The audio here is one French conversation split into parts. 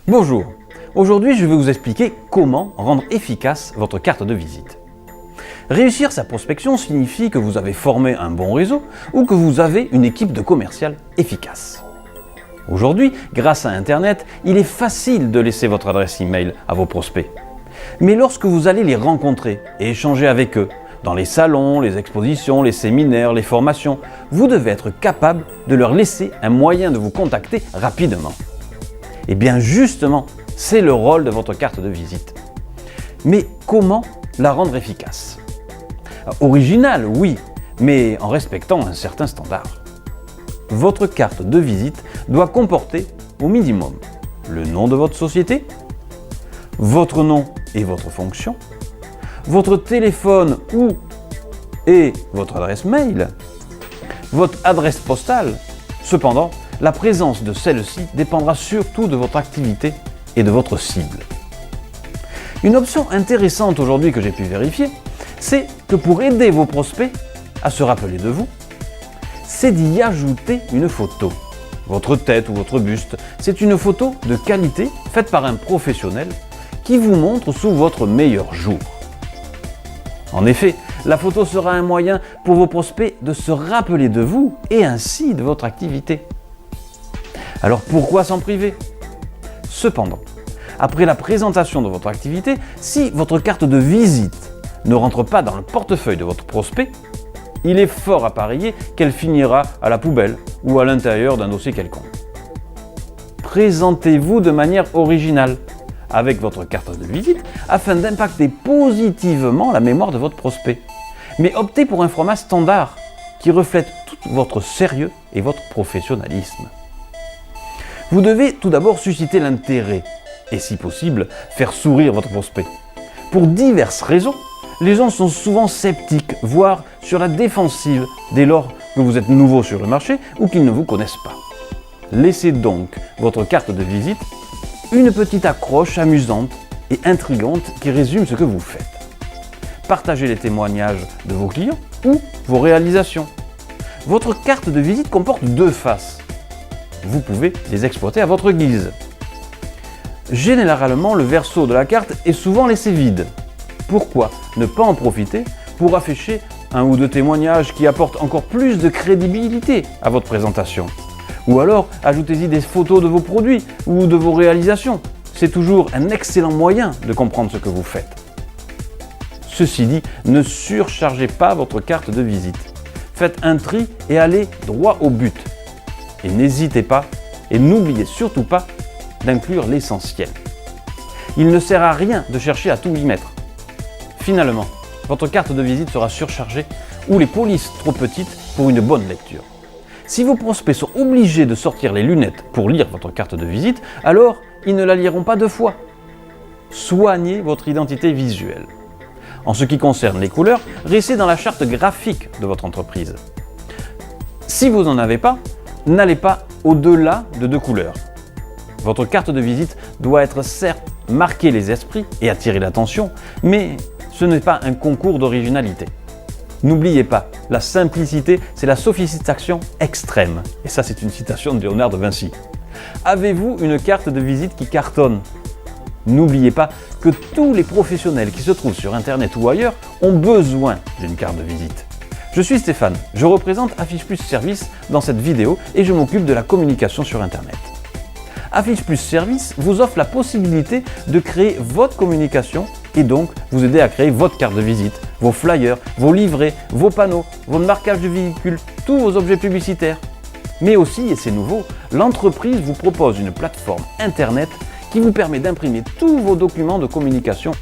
Bonjour, aujourd'hui je vais vous expliquer comment rendre efficace votre carte de visite. Réussir sa prospection signifie que vous avez formé un bon réseau ou que vous avez une équipe de commercial efficace. Aujourd'hui, grâce à Internet, il est facile de laisser votre adresse email à vos prospects. Mais lorsque vous allez les rencontrer et échanger avec eux, dans les salons, les expositions, les séminaires, les formations, vous devez être capable de leur laisser un moyen de vous contacter rapidement. Et bien justement, c'est le rôle de votre carte de visite. Mais comment la rendre efficace ? Originale, oui, mais en respectant un certain standard. Votre carte de visite doit comporter au minimum le nom de votre société, votre nom et votre fonction, votre téléphone et votre adresse mail, votre adresse postale. Cependant, la présence de celle-ci dépendra surtout de votre activité et de votre cible. Une option intéressante aujourd'hui que j'ai pu vérifier, c'est que pour aider vos prospects à se rappeler de vous, c'est d'y ajouter une photo. Votre tête ou votre buste, c'est une photo de qualité faite par un professionnel qui vous montre sous votre meilleur jour. En effet, la photo sera un moyen pour vos prospects de se rappeler de vous et ainsi de votre activité. Alors pourquoi s'en priver ? Cependant, après la présentation de votre activité, si votre carte de visite ne rentre pas dans le portefeuille de votre prospect, il est fort à parier qu'elle finira à la poubelle ou à l'intérieur d'un dossier quelconque. Présentez-vous de manière originale avec votre carte de visite afin d'impacter positivement la mémoire de votre prospect. Mais optez pour un format standard qui reflète tout votre sérieux et votre professionnalisme. Vous devez tout d'abord susciter l'intérêt et, si possible, faire sourire votre prospect. Pour diverses raisons, les gens sont souvent sceptiques, voire sur la défensive, dès lors que vous êtes nouveau sur le marché ou qu'ils ne vous connaissent pas. Laissez donc votre carte de visite une petite accroche amusante et intrigante qui résume ce que vous faites. Partagez les témoignages de vos clients ou vos réalisations. Votre carte de visite comporte deux faces. Vous pouvez les exploiter à votre guise. Généralement, le verso de la carte est souvent laissé vide. Pourquoi ne pas en profiter pour afficher un ou deux témoignages qui apportent encore plus de crédibilité à votre présentation ? Ou alors, ajoutez-y des photos de vos produits ou de vos réalisations. C'est toujours un excellent moyen de comprendre ce que vous faites. Ceci dit, ne surchargez pas votre carte de visite. Faites un tri et allez droit au but. Et n'hésitez pas, et n'oubliez surtout pas, d'inclure l'essentiel. Il ne sert à rien de chercher à tout y mettre. Finalement, votre carte de visite sera surchargée ou les polices trop petites pour une bonne lecture. Si vos prospects sont obligés de sortir les lunettes pour lire votre carte de visite, alors ils ne la liront pas deux fois. Soignez votre identité visuelle. En ce qui concerne les couleurs, restez dans la charte graphique de votre entreprise. Si vous n'en avez pas, n'allez pas au-delà de deux couleurs. Votre carte de visite doit être certes marquer les esprits et attirer l'attention, mais ce n'est pas un concours d'originalité. N'oubliez pas, la simplicité, c'est la sophistication extrême. Et ça, c'est une citation de Léonard de Vinci. Avez-vous une carte de visite qui cartonne ? N'oubliez pas que tous les professionnels qui se trouvent sur Internet ou ailleurs ont besoin d'une carte de visite. Je suis Stéphane, je représente Affiche Plus Service dans cette vidéo et je m'occupe de la communication sur Internet. Affiche Plus Service vous offre la possibilité de créer votre communication et donc vous aider à créer votre carte de visite, vos flyers, vos livrets, vos panneaux, vos marquages de véhicules, tous vos objets publicitaires. Mais aussi, et c'est nouveau, l'entreprise vous propose une plateforme Internet qui vous permet d'imprimer tous vos documents de communication.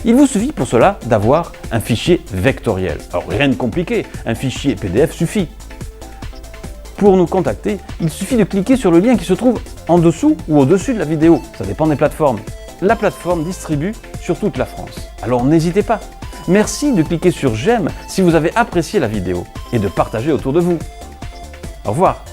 Il vous suffit pour cela d'avoir un fichier vectoriel. Alors rien de compliqué, un fichier PDF suffit. Pour nous contacter, il suffit de cliquer sur le lien qui se trouve en dessous ou au-dessus de la vidéo. Ça dépend des plateformes. La plateforme distribue sur toute la France. Alors n'hésitez pas. Merci de cliquer sur j'aime si vous avez apprécié la vidéo et de partager autour de vous. Au revoir.